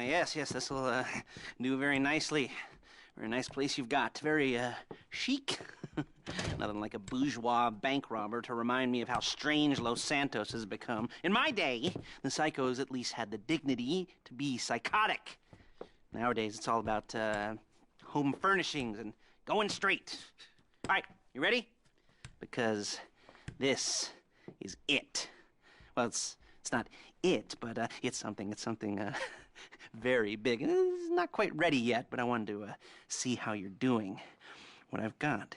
Yes, this'll do very nicely. Very nice place you've got. Very chic. Nothing like a bourgeois bank robber to remind me of how strange Los Santos has become. In my day, the psychos at least had the dignity to be psychotic. Nowadays, it's all about home furnishings and going straight. All right, you ready? Because this is it. Well, it's not it, but it's something very big. It's not quite ready yet, but I wanted to see how you're doing. What I've got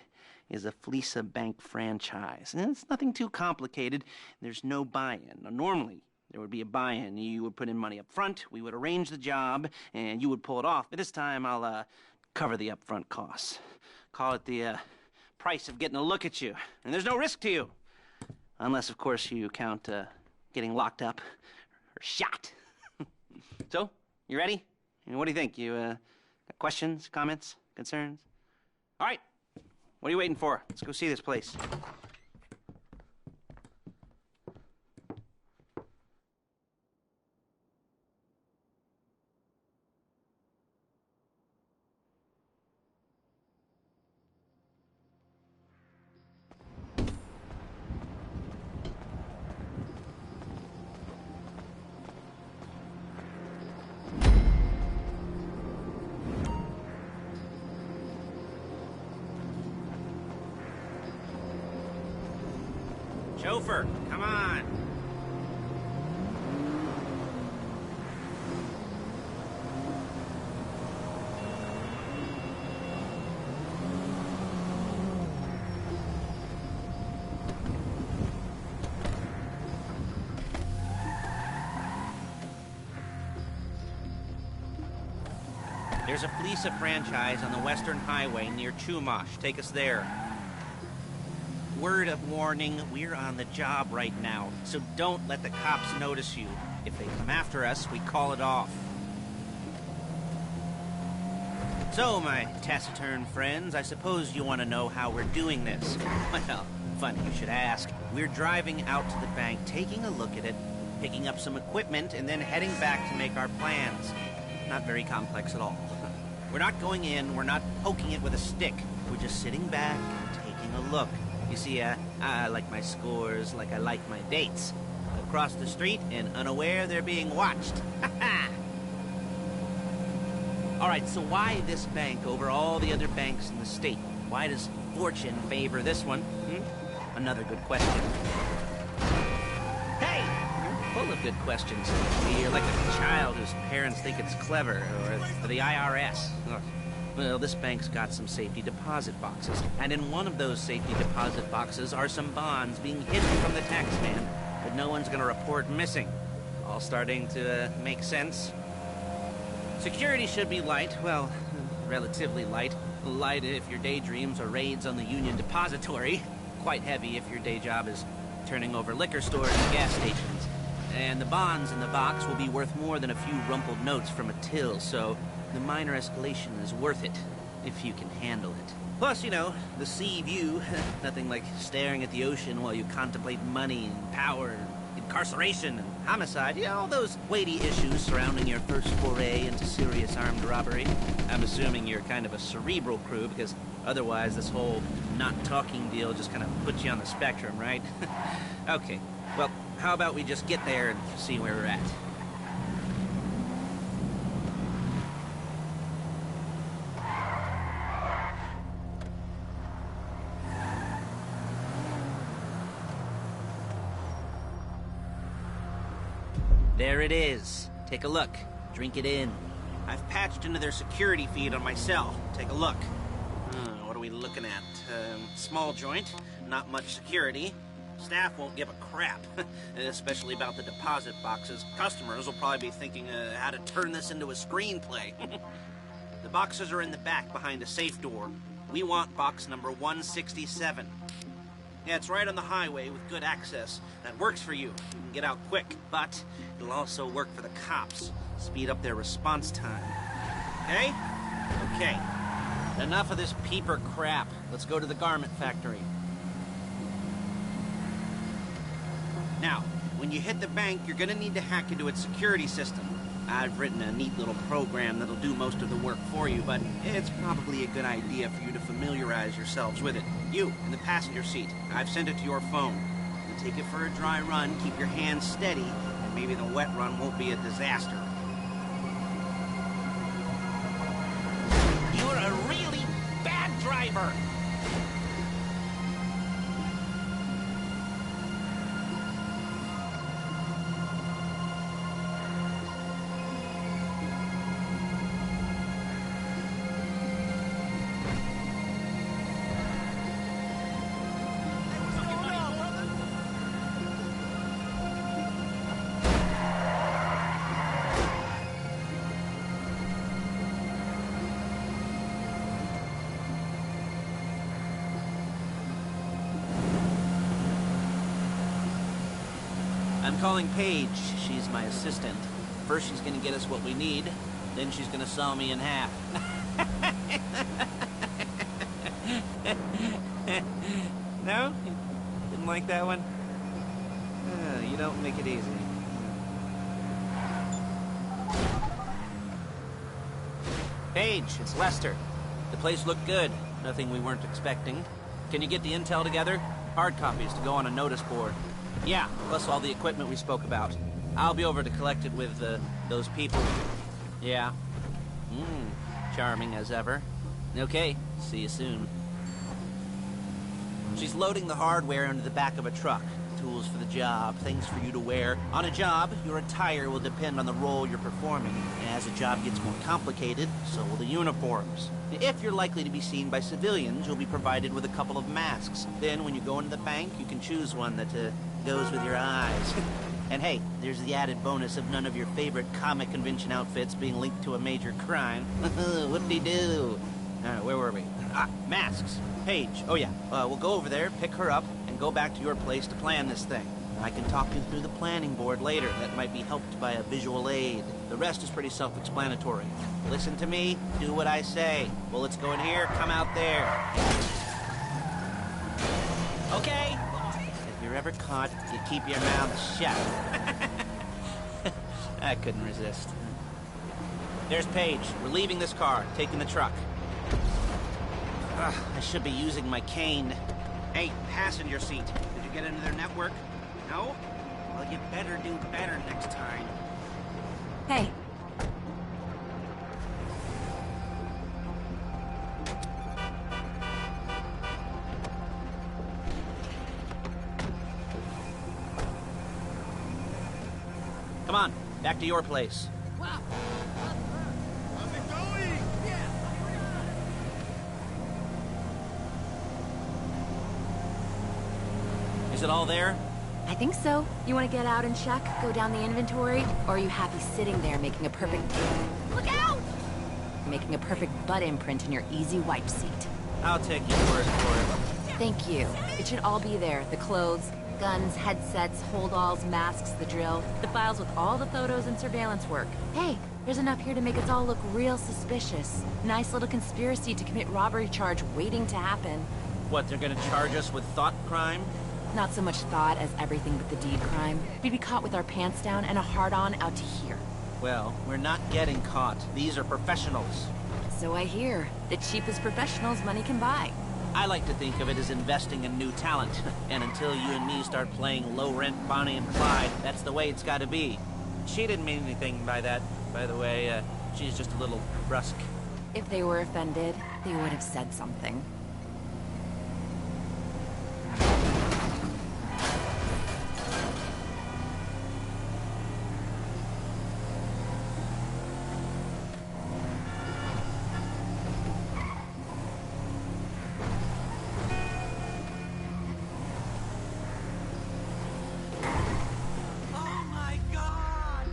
is a Fleeca Bank franchise. And it's nothing too complicated. There's no buy-in. Now, normally, there would be a buy-in. You would put in money up front, we would arrange the job, and you would pull it off. But this time, I'll cover the upfront costs. Call it the price of getting a look at you. And there's no risk to you. Unless, of course, you count getting locked up or shot. So, you ready? What do you think? You got questions, comments, concerns? All right. What are you waiting for? Let's go see this place. Chauffeur, come on. There's a Fleeca franchise on the Western Highway near Chumash. Take us there. Word of warning, we're on the job right now, so don't let the cops notice you. If they come after us, we call it off. So, my taciturn friends, I suppose you want to know how we're doing this. Well, funny you should ask. We're driving out to the bank, taking a look at it, picking up some equipment, and then heading back to make our plans. Not very complex at all. We're not going in, we're not poking it with a stick. We're just sitting back and taking a look. You see, I like my scores like I like my dates. Across the street and unaware they're being watched. All right, so why this bank over all the other banks in the state? Why does fortune favor this one? Another good question. Hey! You're full of good questions. You're like a child whose parents think it's clever, or the IRS. Well, this bank's got some safety deposit boxes, and in one of those safety deposit boxes are some bonds being hidden from the tax man, but no one's gonna report missing. All starting to make sense? Security should be light, well, relatively light. Light if your daydreams are raids on the Union Depository. Quite heavy if your day job is turning over liquor stores and gas stations. And the bonds in the box will be worth more than a few rumpled notes from a till, so the minor escalation is worth it, if you can handle it. Plus, you know, the sea view, nothing like staring at the ocean while you contemplate money and power and incarceration and homicide. Yeah, all those weighty issues surrounding your first foray into serious armed robbery. I'm assuming you're kind of a cerebral crew, because otherwise this whole not talking deal just kind of puts you on the spectrum, right? Okay, well, how about we just get there and see where we're at? There it is. Take a look. Drink it in. I've patched into their security feed on my cell. Take a look. What are we looking at? Small joint, not much security. Staff won't give a crap, especially about the deposit boxes. Customers will probably be thinking how to turn this into a screenplay. The boxes are in the back behind a safe door. We want box number 167. Yeah, it's right on the highway with good access. That works for you. You can get out quick, but it'll also work for the cops. Speed up their response time. Okay? Okay. Enough of this peeper crap. Let's go to the garment factory. Now, when you hit the bank, you're gonna need to hack into its security system. I've written a neat little program that'll do most of the work for you, but it's probably a good idea for you to familiarize yourselves with it. You, in the passenger seat, I've sent it to your phone. You take it for a dry run, keep your hands steady, and maybe the wet run won't be a disaster. You're a really bad driver! I'm calling Paige. She's my assistant. First she's gonna get us what we need, then she's gonna saw me in half. No? Didn't like that one? You don't make it easy. Paige, it's Lester. The place looked good. Nothing we weren't expecting. Can you get the intel together? Hard copies to go on a notice board. Yeah, plus all the equipment we spoke about. I'll be over to collect it with, those people. Yeah. Charming as ever. Okay, see you soon. She's loading the hardware into the back of a truck. Tools for the job, things for you to wear. On a job, your attire will depend on the role you're performing. And as the job gets more complicated, so will the uniforms. If you're likely to be seen by civilians, you'll be provided with a couple of masks. Then, when you go into the bank, you can choose one that, goes with your eyes. And hey, there's the added bonus of none of your favorite comic convention outfits being linked to a major crime. Whoop-de-doo. Where were we? Masks. Paige. Oh yeah, we'll go over there, pick her up, and go back to your place to plan this thing. I can talk you through the planning board later. That might be helped by a visual aid. The rest is pretty self-explanatory. Listen to me, do what I say. Bullets go in here, come out there. Okay? If you're ever caught, you keep your mouth shut. I couldn't resist. There's Paige. We're leaving this car, taking the truck. I should be using my cane. Hey, passenger seat. Did you get into their network? No? Well, you better do better next time. Hey. Come on, back to your place. Wow. How's it going? Yeah. Is it all there? I think so. You want to get out and check? Go down the inventory? Or are you happy sitting there making a perfect... Look out! Making a perfect butt imprint in your easy wipe seat. I'll take your word for it. Thank you. It should all be there. The clothes, guns, headsets, hold-alls, masks, the drill. The files with all the photos and surveillance work. Hey, there's enough here to make us all look real suspicious. Nice little conspiracy to commit robbery charge waiting to happen. What, they're gonna charge us with thought crime? Not so much thought as everything but the deed crime. We'd be caught with our pants down and a hard-on out to here. Well, we're not getting caught. These are professionals. So I hear. The cheapest professionals money can buy. I like to think of it as investing in new talent. And until you and me start playing low-rent Bonnie and Clyde, that's the way it's gotta be. She didn't mean anything by that, by the way. She's just a little brusque. If they were offended, they would have said something. Oh my God!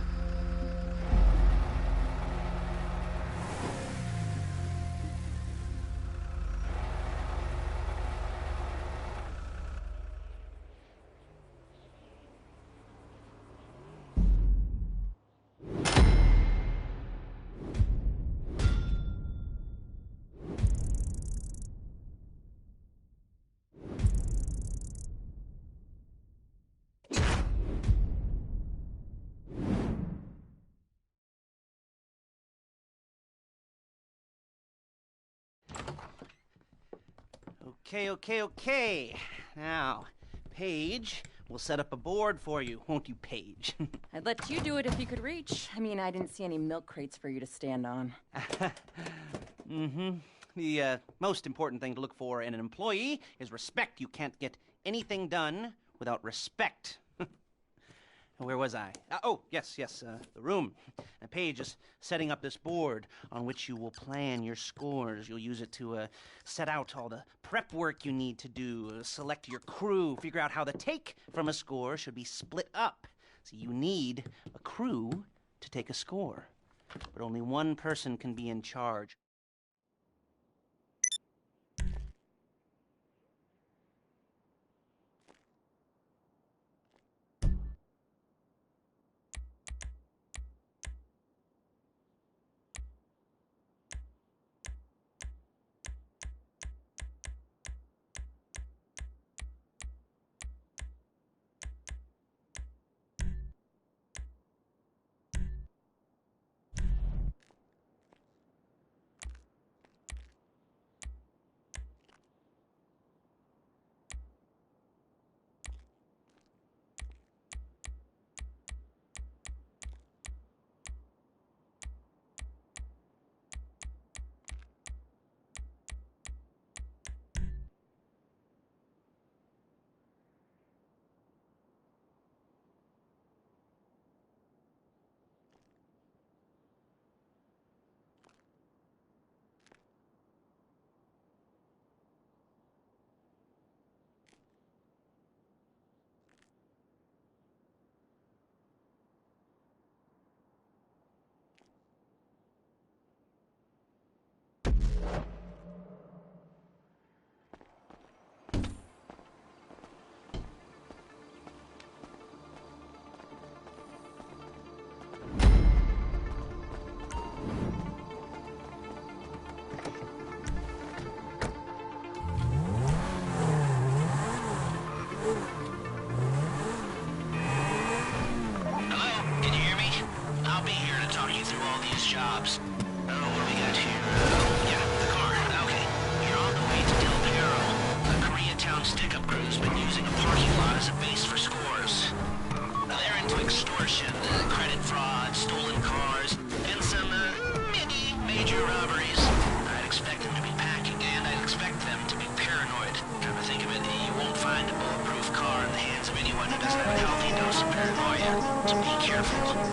Okay. Now, Paige, we'll set up a board for you, won't you, Paige? I'd let you do it if you could reach. I mean, I didn't see any milk crates for you to stand on. The most important thing to look for in an employee is respect. You can't get anything done without respect. Where was I? Yes, the room. Paige is setting up this board on which you will plan your scores. You'll use it to set out all the prep work you need to do, select your crew, figure out how the take from a score should be split up. So you need a crew to take a score. But only one person can be in charge. Jobs. What do we got here? The car. Okay. You're on the way to Del Perro. A Koreatown stick-up crew's been using a parking lot as a base for scores. They're into extortion, credit fraud, stolen cars, and some, major robberies. I'd expect them to be packing, and I'd expect them to be paranoid. Come to think of it, you won't find a bulletproof car in the hands of anyone who doesn't have a healthy dose of paranoia. So be careful.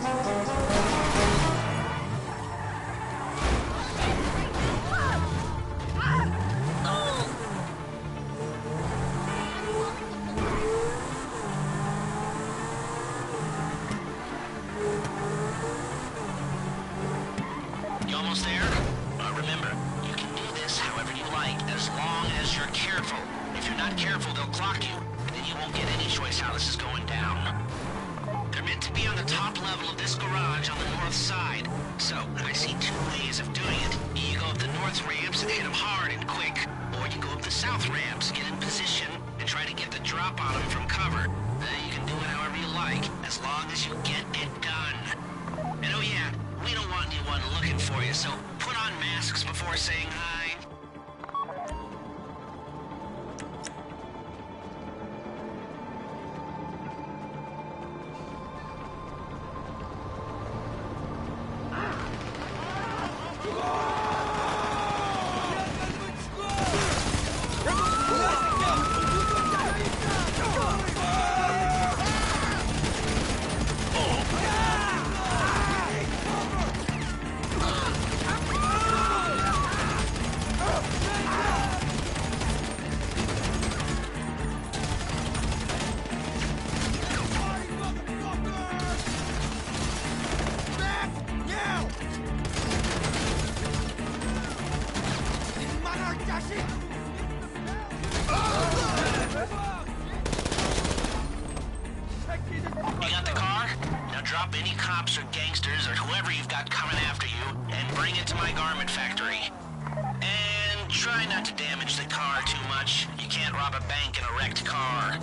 You almost there? Remember, you can do this however you like, as long as you're careful. If you're not careful, they'll clock you, and then you won't get any choice how this is going down. They're meant to be on the top level of this garage on the north side. So, I see two ways of doing it. You go up the north ramps and hit them hard and quick, or you go up the south ramps, get in position, and try to get the drop on them from cover. You can do it however you like, as long as you get it done. And oh yeah, we don't want anyone looking for you, so put on masks before saying hi. You got the car? Now drop any cops or gangsters or whoever you've got coming after you and bring it to my garment factory. And try not to damage the car too much. You can't rob a bank in a wrecked car.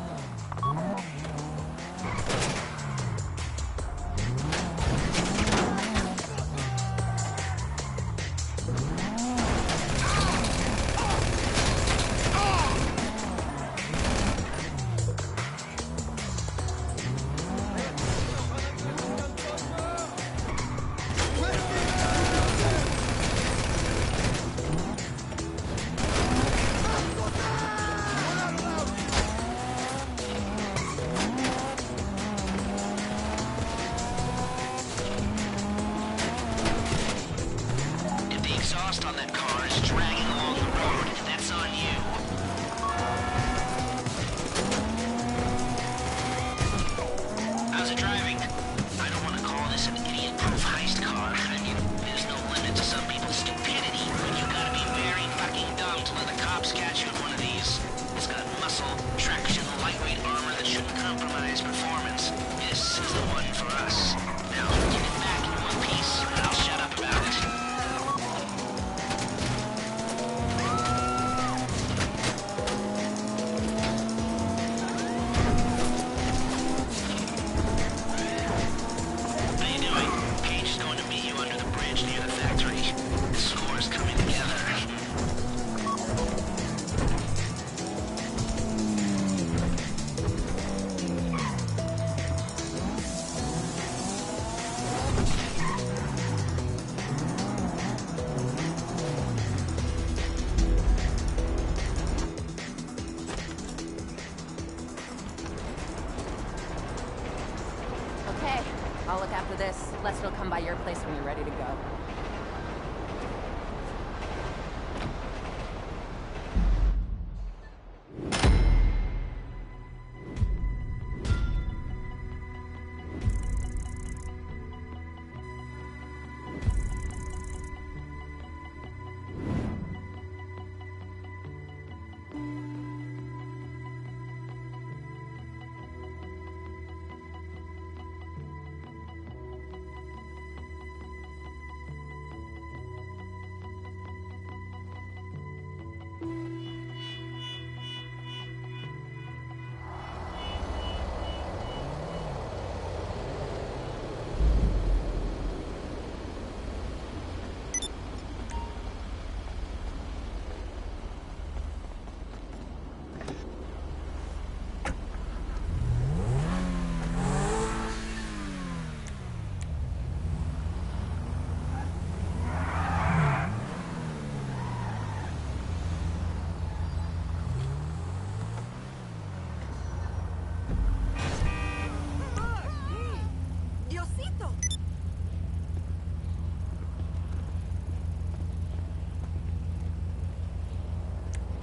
This is the one for us. Now, give it back in one piece, and I'll shut up about it. How you doing? Paige is going to meet you under the bridge near the factory. The score is coming together. Okay, I'll look after this. Lester will come by your place when you're ready to go. Diosito.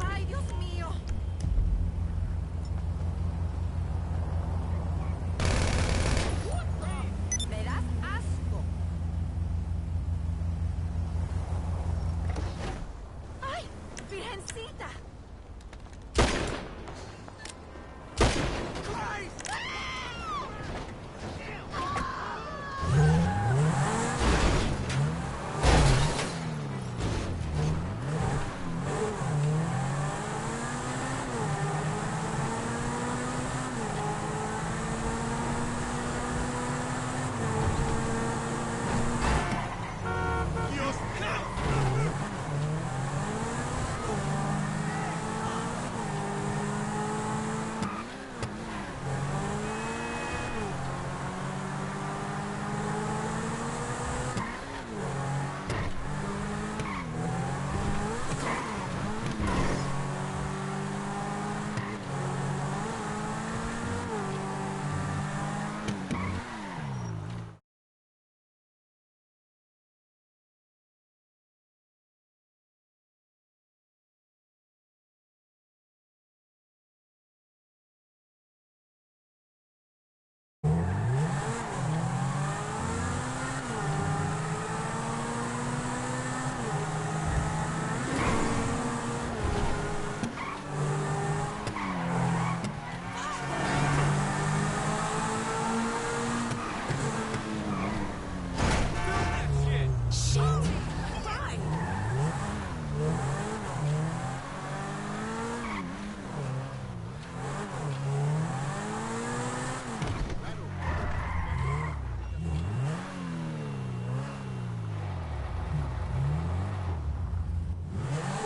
Ay, Dios mío. Me das asco. Ay, virgencita. Dios, no!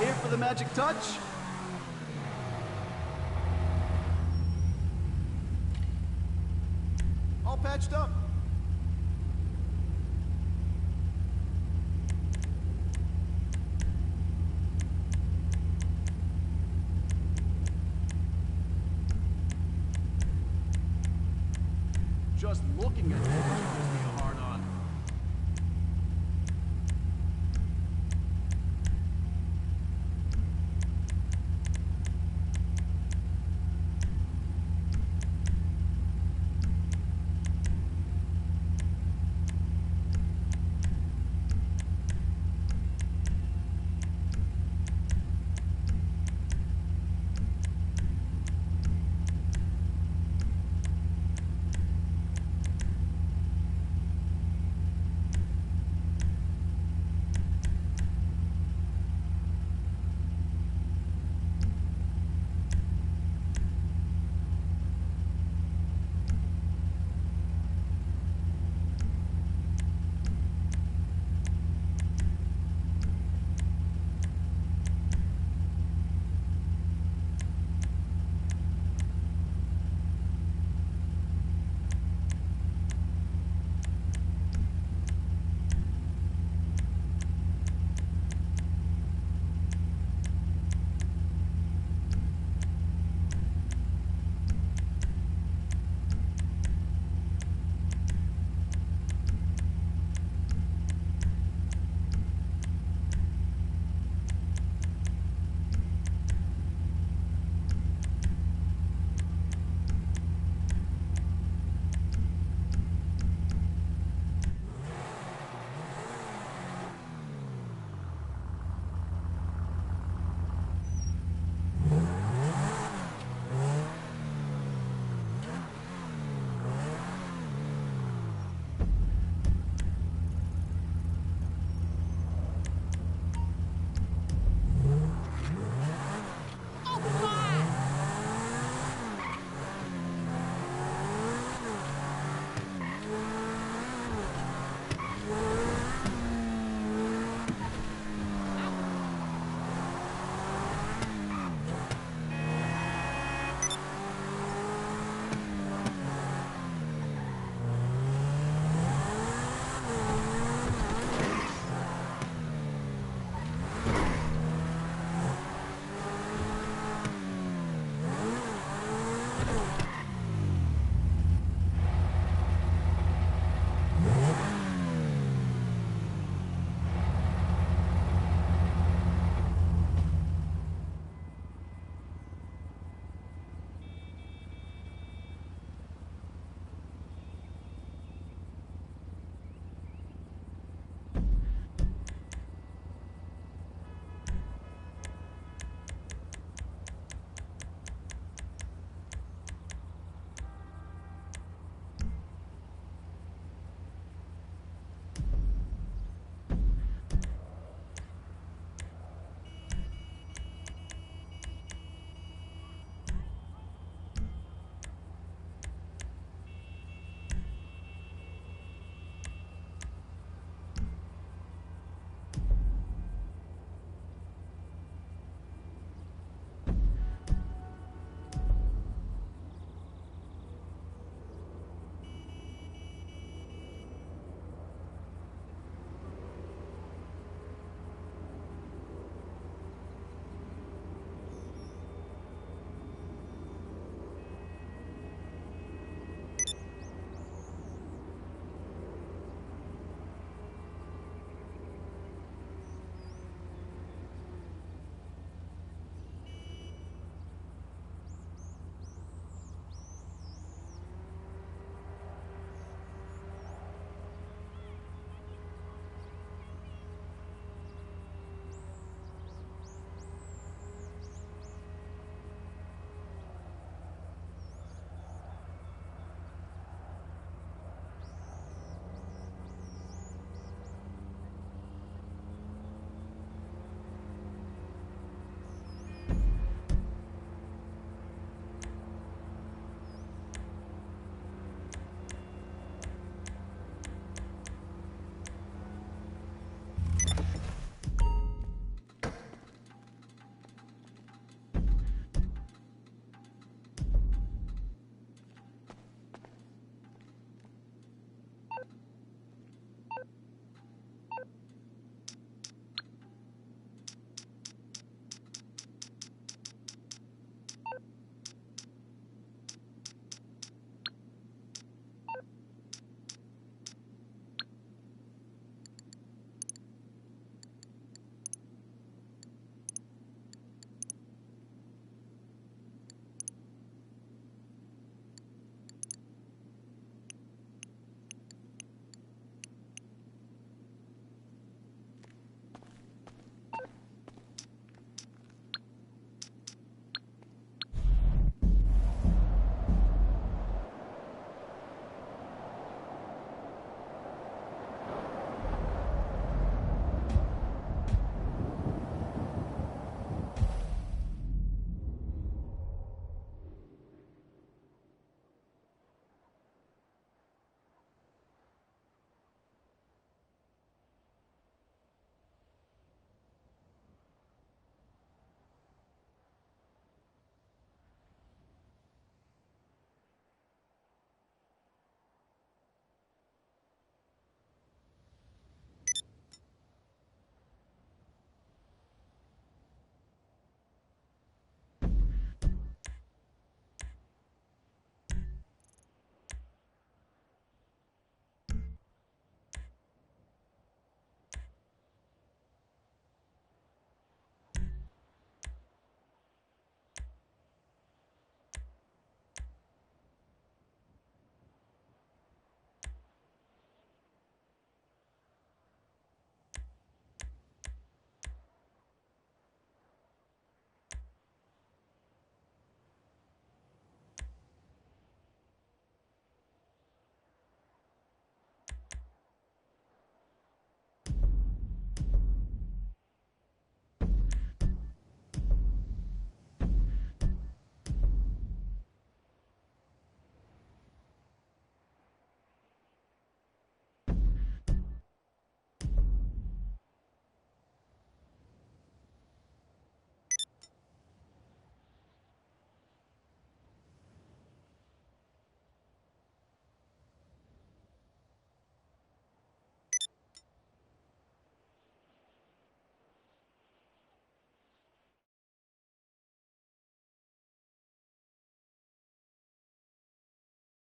Here for the magic touch? All patched up. Just looking at it.